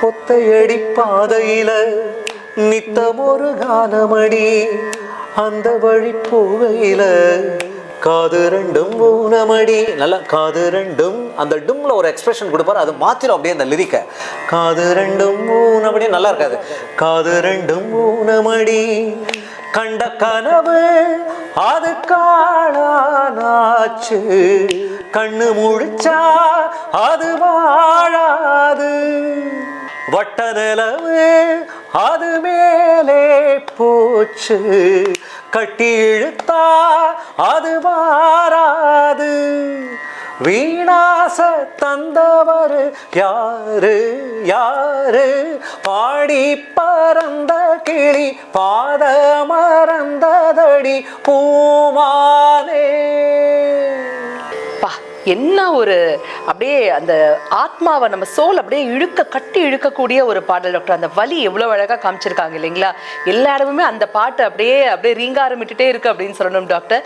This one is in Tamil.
ஒத்தையடி பாதையில நித்தம் ஒரு கானமடி, அந்த வழி போகையில காது ரெண்டும் ஊனமடி. நல்லா காது ரெண்டும், அந்த டும்ல ஒரு எக்ஸ்பிரஷன் கொடுப்பாரு, அது மாத்திரம் அப்படியே அந்த லிரிக்க. காது ரெண்டும் ஊனமடி நல்லா இருக்காது. காது ரெண்டும் ஊனமடி, கண்ட கனவு அது காணானாச்சு, கண்ணு முழிச்சா அது வாழாது, வட்ட நிலவு அது மேலே போச்சு, கட்டி இழுத்தா அது வாராது, வீணாச தந்தவர் யாரு யாரு, பாடி பறந்த கிளி பாத மறந்ததடி பூமானே. என்ன ஒரு அப்படியே அந்த ஆத்மாவை நம்ம சோல் அப்படியே கட்டி இழுக்கக்கூடிய ஒரு பாடல் டாக்டர். அந்த வலி எவ்வளவு அழகா காமிச்சிருக்காங்க இல்லைங்களா? எல்லாருமே அந்த பாட்டு அப்படியே ரீங்காரமிட்டுட்டே இருக்கு அப்படின்னு சொல்லணும் டாக்டர்.